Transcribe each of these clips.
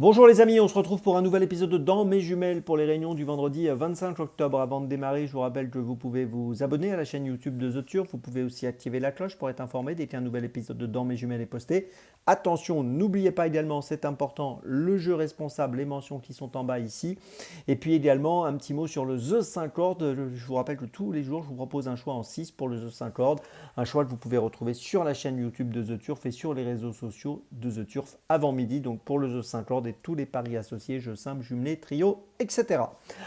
Bonjour les amis, on se retrouve pour un nouvel épisode de Dans mes jumelles pour les réunions du vendredi 25 octobre. Avant de démarrer, je vous rappelle que vous pouvez vous abonner à la chaîne YouTube de The Turf. Vous pouvez aussi activer la cloche pour être informé dès qu'un nouvel épisode de Dans mes jumelles est posté. Attention, n'oubliez pas également, c'est important, le jeu responsable, les mentions qui sont en bas ici. Et puis également, un petit mot sur le The 5 Ordre. Je vous rappelle que tous les jours, je vous propose un choix en 6 pour le The 5 Ordre. Un choix que vous pouvez retrouver sur la chaîne YouTube de The Turf et sur les réseaux sociaux de The Turf avant midi. Donc pour le The 5 Ordre et tous les paris associés, jeux simples, jumelés, trio, etc.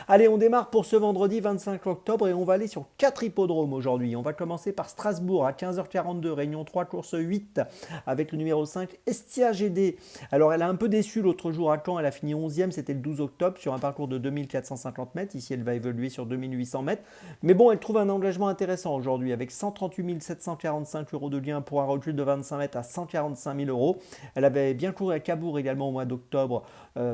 Allez, on démarre pour ce vendredi 25 octobre et on va aller sur 4 hippodromes aujourd'hui. On va commencer par Strasbourg à 15h42, réunion 3, course 8 avec le numéro 5, Estia GD. Alors elle a un peu déçu l'autre jour à Caen, elle a fini 11e, c'était le 12 octobre sur un parcours de 2450 mètres. Ici elle va évoluer sur 2800 mètres. Mais bon, elle trouve un engagement intéressant aujourd'hui avec 138 745 euros de gain pour un recul de 25 mètres à 145 000 euros. Elle avait bien couru à Cabourg également au mois d'octobre,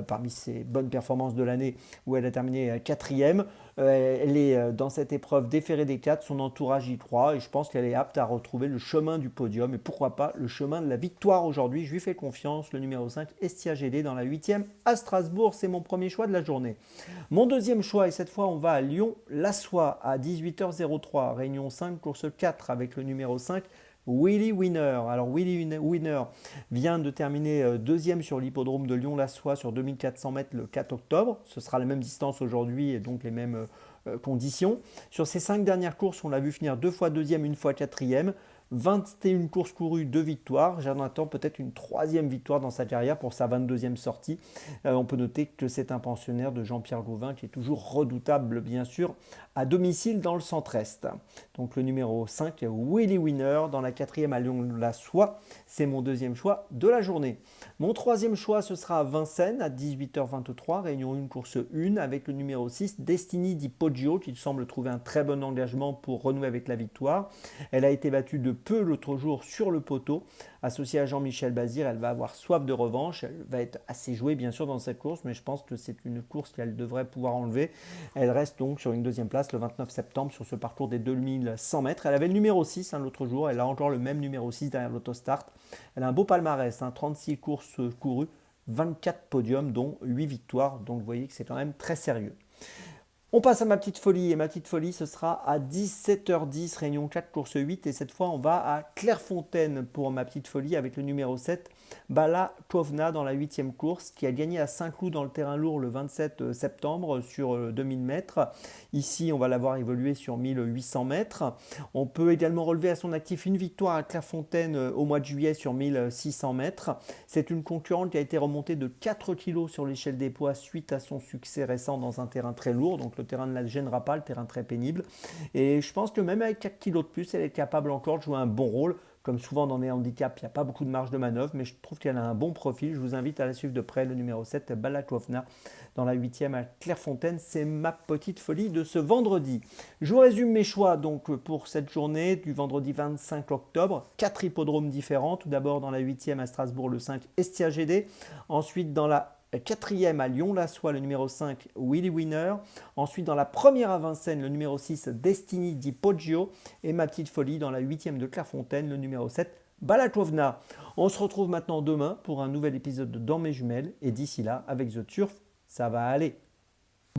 parmi ses bonnes performances de l'année où elle a terminé quatrième. Elle est dans cette épreuve déférée des 4, son entourage y croit et je pense qu'elle est apte à retrouver le chemin du podium et pourquoi pas le chemin de la victoire aujourd'hui. Je lui fais confiance, le numéro 5, Estia GD dans la 8e à Strasbourg, c'est mon premier choix de la journée. Mon deuxième choix, et cette fois on va à Lyon-Lassois à 18h03, réunion 5, course 4 avec le numéro 5, Willy Winner. Alors Willy Winner vient de terminer deuxième sur l'hippodrome de Lyon-Lassois sur 2400 mètres le 4 octobre. Ce sera la même distance aujourd'hui et donc les mêmes conditions. Sur ces 5 dernières courses, on l'a vu finir 2 fois deuxième, 1 fois quatrième. 21 courses courues, 2 victoires. J'en attends peut-être une troisième victoire dans sa carrière pour sa 22e sortie. On peut noter que c'est un pensionnaire de Jean-Pierre Gauvin qui est toujours redoutable, bien sûr, à domicile dans le centre-est. Donc le numéro 5, Willy Winner, dans la 4e à Lyon-la-Soie. C'est mon deuxième choix de la journée. Mon troisième choix, ce sera à Vincennes à 18h23, réunion 1, course 1, avec le numéro 6, Destiny di Poggio, qui semble trouver un très bon engagement pour renouer avec la victoire. Elle a été battue de peu l'autre jour sur le poteau. Associée à Jean-Michel Bazir, elle va avoir soif de revanche. Elle va être assez jouée bien sûr dans cette course, mais je pense que c'est une course qu'elle devrait pouvoir enlever. Elle reste donc sur une deuxième place le 29 septembre sur ce parcours des 2100 mètres. Elle avait le numéro 6 l'autre jour, elle a encore le même numéro 6 derrière l'autostart. Elle a un beau palmarès, 36 courses courues, 24 podiums dont 8 victoires, donc vous voyez que c'est quand même très sérieux. On passe à ma petite folie et ma petite folie ce sera à 17h10, réunion 4, course 8 et cette fois on va à Clairefontaine pour ma petite folie avec le numéro 7, Bala Kovna dans la 8e course qui a gagné à Saint-Cloud dans le terrain lourd le 27 septembre sur 2000 mètres. Ici on va l'avoir évolué sur 1800 mètres. On peut également relever à son actif une victoire à Clairefontaine au mois de juillet sur 1600 mètres. C'est une concurrente qui a été remontée de 4 kg sur l'échelle des poids suite à son succès récent dans un terrain très lourd. Donc le terrain ne la gênera pas, le terrain très pénible. Et je pense que même avec 4 kg de plus, elle est capable encore de jouer un bon rôle. Comme souvent dans les handicaps, il n'y a pas beaucoup de marge de manœuvre, mais je trouve qu'elle a un bon profil. Je vous invite à la suivre de près, le numéro 7, Balakovna, dans la 8e à Clairefontaine. C'est ma petite folie de ce vendredi. Je vous résume mes choix donc pour cette journée du vendredi 25 octobre. 4 hippodromes différents. Tout d'abord dans la 8e à Strasbourg, le 5, Estia GD. Ensuite dans la 4e à Lyon-la-Soie, le numéro 5, Willy Winner. Ensuite, dans la première à Vincennes, le numéro 6, Destiny di Poggio. Et ma petite folie dans la 8e de Clairefontaine, le numéro 7, Balakovna. On se retrouve maintenant demain pour un nouvel épisode de Dans mes jumelles. Et d'ici là, avec The Turf, ça va aller.